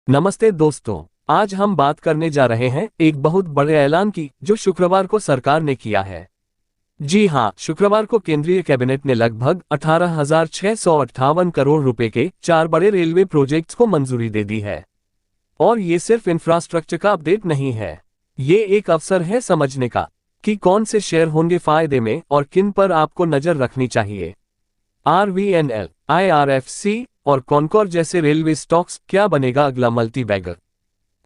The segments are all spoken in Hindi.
नमस्ते दोस्तों, आज हम बात करने जा रहे हैं एक बहुत बड़े ऐलान की जो शुक्रवार को सरकार ने किया है। जी हां, शुक्रवार को केंद्रीय कैबिनेट ने लगभग 18,658 करोड़ रुपए के 4 बड़े रेलवे प्रोजेक्ट्स को मंजूरी दे दी है। और ये सिर्फ इंफ्रास्ट्रक्चर का अपडेट नहीं है, ये एक अवसर है समझने का कि कौन से शेयर होंगे फायदे में और किन पर आपको नजर रखनी चाहिए। आरवीएनएल, आईआरएफसी और कॉनकॉर जैसे रेलवे स्टॉक्स, क्या बनेगा अगला मल्टी बैगर?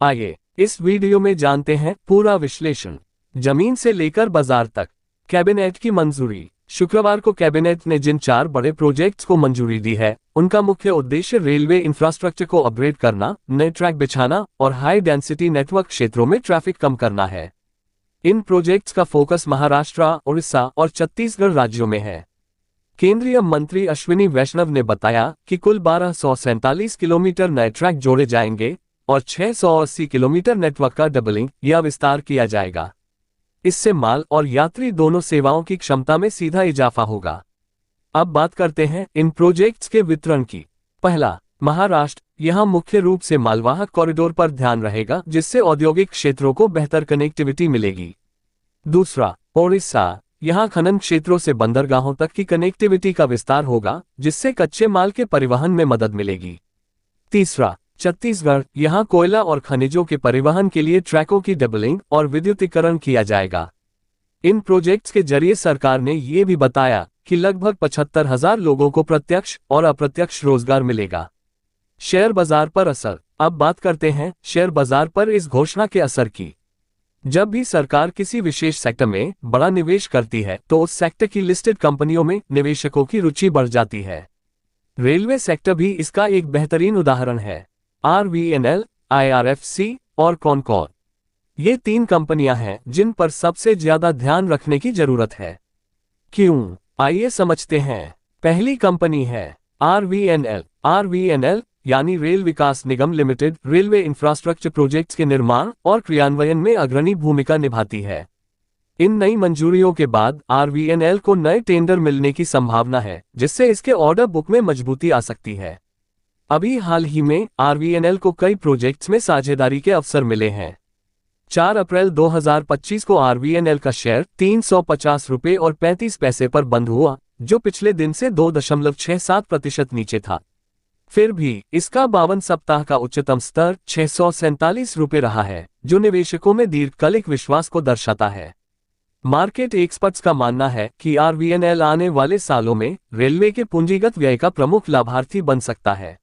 आइए इस वीडियो में जानते हैं पूरा विश्लेषण, जमीन से लेकर बाजार तक। कैबिनेट की मंजूरी। शुक्रवार को कैबिनेट ने जिन 4 बड़े प्रोजेक्ट्स को मंजूरी दी है, उनका मुख्य उद्देश्य रेलवे इंफ्रास्ट्रक्चर को अपग्रेड करना, नए ट्रैक बिछाना और हाई डेंसिटी नेटवर्क क्षेत्रों में ट्रैफिक कम करना है। इन प्रोजेक्ट्स का फोकस महाराष्ट्र, उड़ीसा और छत्तीसगढ़ राज्यों में है। केंद्रीय मंत्री अश्विनी वैष्णव ने बताया कि कुल 1247 किलोमीटर नए ट्रैक जोड़े जाएंगे और 680 किलोमीटर नेटवर्क का डबलिंग या विस्तार किया जाएगा। इससे माल और यात्री दोनों सेवाओं की क्षमता में सीधा इजाफा होगा। अब बात करते हैं इन प्रोजेक्ट्स के वितरण की। पहला, महाराष्ट्र। यहां मुख्य रूप से मालवाहक कॉरिडोर पर ध्यान रहेगा, जिससे औद्योगिक क्षेत्रों को बेहतर कनेक्टिविटी मिलेगी। दूसरा, उड़ीसा। यहां खनन क्षेत्रों से बंदरगाहों तक की कनेक्टिविटी का विस्तार होगा, जिससे कच्चे माल के परिवहन में मदद मिलेगी। तीसरा, छत्तीसगढ़। यहां कोयला और खनिजों के परिवहन के लिए ट्रैकों की डबलिंग और विद्युतीकरण किया जाएगा। इन प्रोजेक्ट्स के जरिए सरकार ने ये भी बताया कि लगभग 75,000 लोगों को प्रत्यक्ष और अप्रत्यक्ष रोजगार मिलेगा। शेयर बाजार पर असर। अब बात करते हैं शेयर बाजार पर इस घोषणा के असर की। जब भी सरकार किसी विशेष सेक्टर में बड़ा निवेश करती है, तो उस सेक्टर की लिस्टेड कंपनियों में निवेशकों की रुचि बढ़ जाती है। रेलवे सेक्टर भी इसका एक बेहतरीन उदाहरण है। आरवीएनएल, आईआरएफसी और कॉनकॉर, ये 3 कंपनियां हैं जिन पर सबसे ज्यादा ध्यान रखने की जरूरत है। क्यों? आइए समझते हैं। पहली कंपनी है आरवीएनएल। आरवीएनएल यानी रेल विकास निगम लिमिटेड रेलवे इंफ्रास्ट्रक्चर प्रोजेक्ट्स के निर्माण और क्रियान्वयन में अग्रणी भूमिका निभाती है। इन नई मंजूरियों के बाद आरवीएनएल को नए टेंडर मिलने की संभावना है, जिससे इसके ऑर्डर बुक में मजबूती आ सकती है। अभी हाल ही में आरवीएनएल को कई प्रोजेक्ट्स में साझेदारी के अवसर मिले हैं। 4 अप्रैल 2025 को आरवीएनएल का शेयर 350 रुपये और 35 पैसे पर बंद हुआ, जो पिछले दिन से 2.67% नीचे था। फिर भी इसका 52 सप्ताह का उच्चतम स्तर 647 रुपये रहा है, जो निवेशकों में दीर्घकालिक विश्वास को दर्शाता है। मार्केट एक्सपर्ट्स का मानना है कि आरवीएनएल आने वाले सालों में रेलवे के पूंजीगत व्यय का प्रमुख लाभार्थी बन सकता है।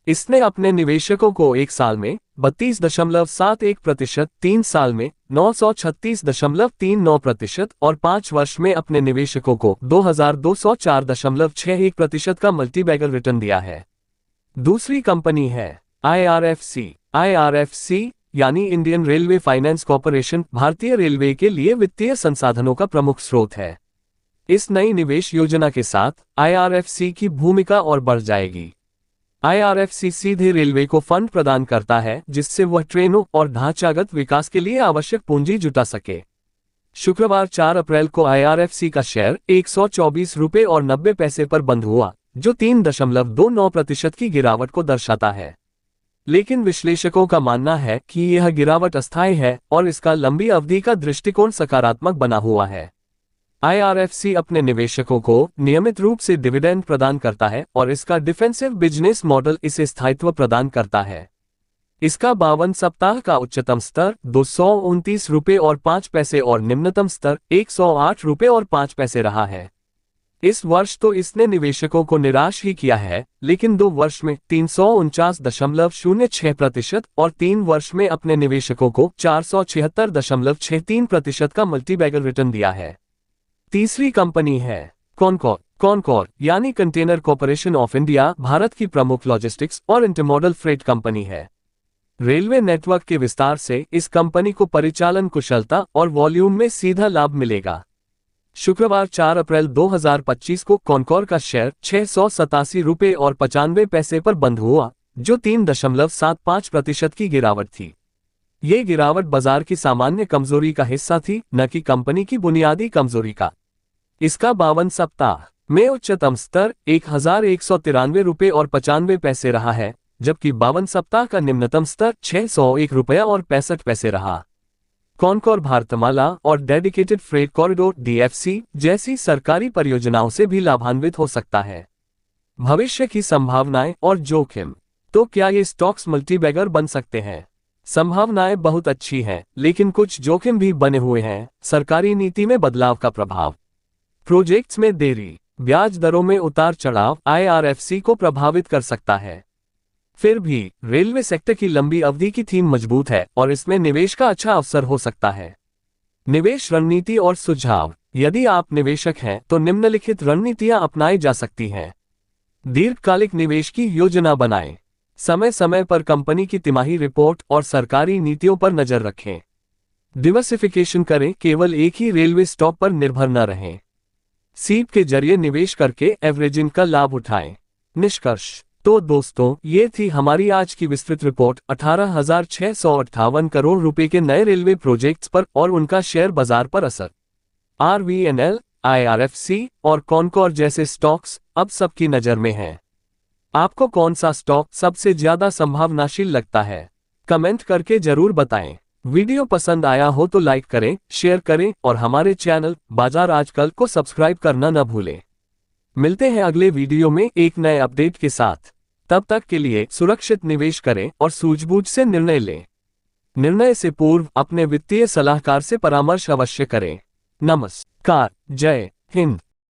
इसने अपने निवेशकों को 1 साल में 32.71%, 3 साल में 936.39% और 5 वर्ष में अपने निवेशकों को 2204.61% का मल्टीबैगर रिटर्न दिया है। दूसरी कंपनी है आईआरएफसी। आईआरएफसी यानी इंडियन रेलवे फाइनेंस कॉर्पोरेशन भारतीय रेलवे के लिए वित्तीय संसाधनों का प्रमुख स्रोत है। इस नई निवेश योजना के साथ आईआरएफसी की भूमिका और बढ़ जाएगी। आईआरएफसी सीधे रेलवे को फंड प्रदान करता है, जिससे वह ट्रेनों और ढांचागत विकास के लिए आवश्यक पूंजी जुटा सके। शुक्रवार 4 अप्रैल को आईआरएफसी का शेयर 124 रुपये और 90 पैसे पर बंद हुआ, जो 3.29% की गिरावट को दर्शाता है। लेकिन विश्लेषकों का मानना है कि यह गिरावट अस्थायी है और इसका लंबी अवधि का दृष्टिकोण सकारात्मक बना हुआ है। आईआरएफसी अपने निवेशकों को नियमित रूप से डिविडेंड प्रदान करता है और इसका डिफेंसिव बिजनेस मॉडल इसे स्थायित्व प्रदान करता है। इसका 52 सप्ताह का उच्चतम स्तर 229 रुपये और 5 पैसे और निम्नतम स्तर 108 रुपये और 5 पैसे रहा है। इस वर्ष तो इसने निवेशकों को निराश ही किया है, लेकिन 2 वर्ष में 349.06% और 3 वर्ष में अपने निवेशकों को 476.63% का मल्टीबैगर रिटर्न दिया है। तीसरी कंपनी है कॉनकॉर। कॉनकॉर यानी container corporation of India Bharat की प्रमुख लॉजिस्टिक्स और इंटरमॉडल फ्रेट कंपनी है। रेलवे नेटवर्क के विस्तार से इस कंपनी को परिचालन कुशलता और वॉल्यूम में सीधा लाभ मिलेगा। शुक्रवार 4 अप्रैल 2025 को कॉनकॉर का शेयर 687 रुपये और 95 पैसे पर बंद हुआ, जो 3.75% की गिरावट थी। ये गिरावट बाजार की सामान्य कमजोरी का हिस्सा थी, न कि कंपनी की बुनियादी कमजोरी का। इसका 52 सप्ताह में उच्चतम स्तर 1,193 रुपये और 95 पैसे रहा है, जबकि 52 सप्ताह का निम्नतम स्तर 601 रुपया और 65 पैसे रहा। कॉनकोर भारतमाला और डेडिकेटेड फ्रेट कॉरिडोर (डीएफसी) जैसी सरकारी परियोजनाओं से भी लाभान्वित हो सकता है। भविष्य की संभावनाएं और जोखिम। तो क्या ये स्टॉक्स मल्टीबैगर बन सकते हैं? संभावनाएं बहुत अच्छी हैं, लेकिन कुछ जोखिम भी बने हुए हैं। सरकारी नीति में बदलाव का प्रभाव, प्रोजेक्ट्स में देरी, ब्याज दरों में उतार चढ़ाव आईआरएफसी को प्रभावित कर सकता है। फिर भी रेलवे सेक्टर की लंबी अवधि की थीम मजबूत है और इसमें निवेश का अच्छा अवसर हो सकता है। निवेश रणनीति और सुझाव। यदि आप निवेशक हैं तो निम्नलिखित रणनीतियां अपनाई जा सकती हैं। दीर्घकालिक निवेश की योजना बनाएं। समय समय पर कंपनी की तिमाही रिपोर्ट और सरकारी नीतियों पर नजर रखें। डिवर्सिफिकेशन करें, केवल एक ही रेलवे स्टॉक पर निर्भर न रहें। सीप के जरिए निवेश करके एवरेजिंग का लाभ उठाएं। निष्कर्ष। तो दोस्तों, ये थी हमारी आज की विस्तृत रिपोर्ट 18,658 करोड़ रुपए के नए रेलवे प्रोजेक्ट्स पर और उनका शेयर बाजार पर असर। आरवीएनएल, आईआरएफसी और कॉनकोर जैसे स्टॉक्स अब सबकी नजर में हैं। आपको कौन सा स्टॉक सबसे ज्यादा संभावनाशील लगता है? कमेंट करके जरूर बताएं। वीडियो पसंद आया हो तो लाइक करें, शेयर करें और हमारे चैनल बाजार आजकल को सब्सक्राइब करना न भूलें। मिलते हैं अगले वीडियो में एक नए अपडेट के साथ। तब तक के लिए सुरक्षित निवेश करें और सूझबूझ से निर्णय लें। निर्णय से पूर्व अपने वित्तीय सलाहकार से परामर्श अवश्य करें। नमस्कार। जय हिंद।